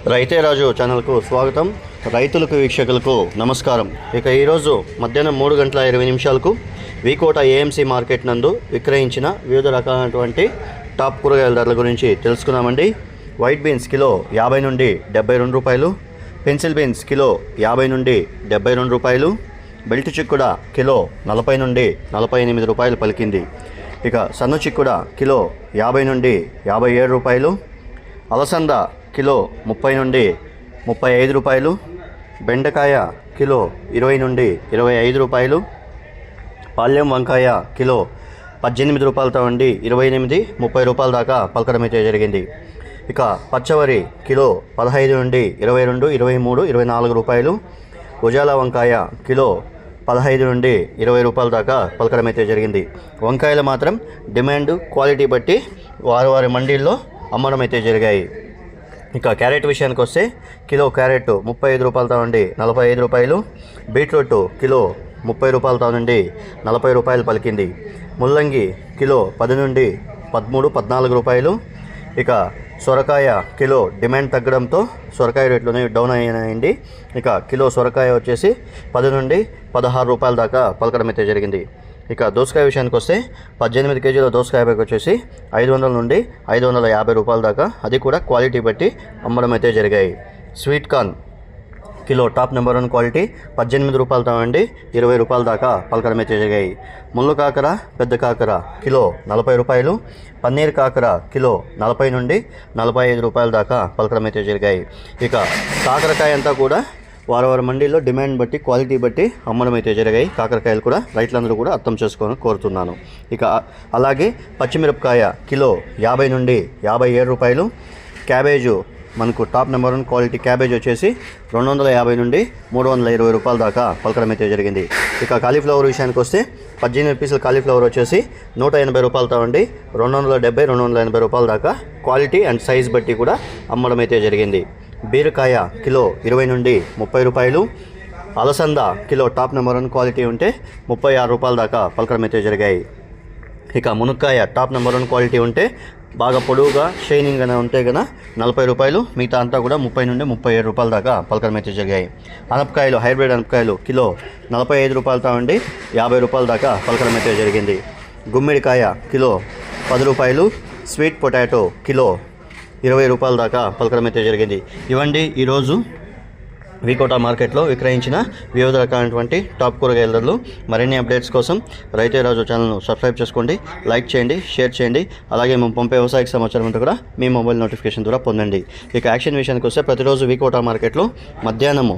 రైతే రాజు ఛానల్కు స్వాగతం. రైతులకు వీక్షకులకు నమస్కారం. ఇక ఈరోజు మధ్యాహ్నం 3:20 వీకోట ఏఎంసీ మార్కెట్ నందు విక్రయించిన వివిధ రకాలైనటువంటి టాప్ కూరగాయల ధరల గురించి తెలుసుకుందామండి. వైట్ బీన్స్ కిలో 50 నుండి 72 రూపాయలు, పెన్సిల్ బీన్స్ కిలో 50 నుండి 72 రూపాయలు, బెల్ట్ చిక్కుడ కిలో 40 నుండి 48 రూపాయలు పలికింది. ఇక సన్న చిక్కుడ కిలో 50 నుండి 57 రూపాయలు, అలసంద కిలో 30 నుండి 35 రూపాయలు, బెండకాయ కిలో 20 నుండి 25 రూపాయలు, పాల్యం వంకాయ కిలో 18 రూపాయలతో ఉండి 28, 30 రూపాయల దాకా పలకడం అయితే జరిగింది. ఇక పచ్చవరి కిలో 15 నుండి 22, 23, 24 రూపాయలు, ఉజాల వంకాయ కిలో 15 నుండి 20 రూపాయల దాకా పలకడం అయితే జరిగింది. వంకాయలు మాత్రం డిమాండ్ క్వాలిటీ బట్టి వారి మండీల్లో అమ్మడం అయితే జరిగాయి. ఇక క్యారెట్ విషయానికి వస్తే కిలో క్యారెట్ 35 రూపాయలతో నుండి 45 రూపాయలు, బీట్రూట్ కిలో 30 రూపాయలతో నుండి 40 రూపాయలు పలికింది. ముల్లంగి కిలో 10 నుండి 13, 14 రూపాయలు. ఇక సొరకాయ కిలో డిమాండ్ తగ్గడంతో సొరకాయ రేట్లు డౌన్ అయ్యాయండి. ఇక కిలో సొరకాయ వచ్చేసి 10 నుండి 16 రూపాయల దాకా పలకడం అయితే జరిగింది. ఇక దోసకాయ విషయానికి వస్తే 18 కేజీల దోసకాయ బ్యాగ్ వచ్చేసి 500 నుండి 550 రూపాయల దాకా, అది కూడా క్వాలిటీ బట్టి అమ్మడం అయితే జరిగాయి. Sweet corn kilo top number 1 quality 18 రూపాయలతో నుండి 20 రూపాయల దాకా పలకడం అయితే జరిగాయి. ముళ్ళు కాకర, పెద్ద కాకర కిలో 40 రూపాయలు, పన్నీర్ కాకర కిలో 40 నుండి 45 రూపాయల దాకా పలకడం అయితే జరిగాయి. ఇక కాకరకాయ అంతా కూడా వారి మండీలో డిమాండ్ బట్టి క్వాలిటీ బట్టి అమ్మడం అయితే జరిగాయి. కాకరకాయలు కూడా రైతులందరూ కూడా అర్థం చేసుకోవాలని కోరుతున్నాను. ఇక అలాగే పచ్చిమిరపకాయ కిలో 50 నుండి 57 రూపాయలు, క్యాబేజు మనకు టాప్ నెంబర్ 1 క్వాలిటీ క్యాబేజ్ వచ్చేసి 250 నుండి 320 రూపాయల దాకా పలకడం అయితే జరిగింది. ఇక కాలీఫ్లవర్ విషయానికి వస్తే 18 పీసుల కాలీఫ్లవర్ వచ్చేసి 180 రూపాయలతో ఉండి 270, 280 రూపాయల దాకా క్వాలిటీ అండ్ సైజ్ బట్టి కూడా అమ్మడం అయితే జరిగింది. బీరకాయ కిలో 20 నుండి 30 రూపాయలు, అలసంద కిలో టాప్ నెంబర్ 1 క్వాలిటీ ఉంటే 36 రూపాయల దాకా పలకడం అయితే జరిగాయి. ఇక మునక్కాయ టాప్ నెంబర్ 1 క్వాలిటీ ఉంటే బాగా పొడవుగా షైనింగ్ అని ఉంటే కనుక 40 రూపాయలు, మిగతా అంతా కూడా 30 నుండి 37 రూపాయల దాకా పలకడం అయితే జరిగాయి. అనపకాయలు హైబ్రిడ్ అనపకాయలు కిలో 45 రూపాయలతో ఉండి 50 రూపాయల దాకా పలకడం అయితే జరిగింది. గుమ్మిడికాయ కిలో 10 రూపాయలు, స్వీట్ పొటాటో కిలో 20 రూపాయల దాకా పలకడం అయితే జరిగింది. ఇవండి ఈరోజు వీకోట మార్కెట్లో విక్రయించిన వివిధ రకాలైనటువంటి టాప్ కూరగాయల ధరలు. మరిన్ని అప్డేట్స్ కోసం రైతే రాజు ఛానల్ను సబ్స్క్రైబ్ చేసుకోండి, లైక్ చేయండి, షేర్ చేయండి. అలాగే మేము పంపే వ్యవసాయ సమాచారం అంతా కూడా మీ మొబైల్ నోటిఫికేషన్ ద్వారా పొందండి. ఇక యాక్షన్ విషయానికి వస్తే ప్రతిరోజు వీకోట మార్కెట్లో మధ్యాహ్నము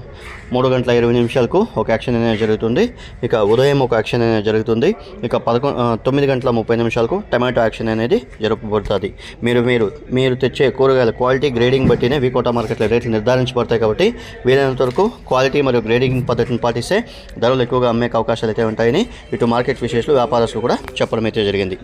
3:20 ఒక యాక్షన్ అనేది జరుగుతుంది. ఇక ఉదయం ఒక యాక్షన్ అనేది జరుగుతుంది. ఇక 9:30 టమాటో యాక్షన్ అనేది జరపబడుతుంది. మీరు తెచ్చే కూరగాయల క్వాలిటీ గ్రేడింగ్ బట్టినే వీకోట మార్కెట్లో రేట్లు నిర్ధారించబడతాయి. కాబట్టి వీలైనంత వరకు క్వాలిటీ మరియు గ్రేడింగ్ పద్ధతిని పాటిస్తే ధరలు ఎక్కువగా అమ్మే అవకాశాలు అయితే ఉంటాయని ఇటు మార్కెట్ విశేషాలు వ్యాపారస్తులు కూడా చెప్పడం అయితే జరిగింది.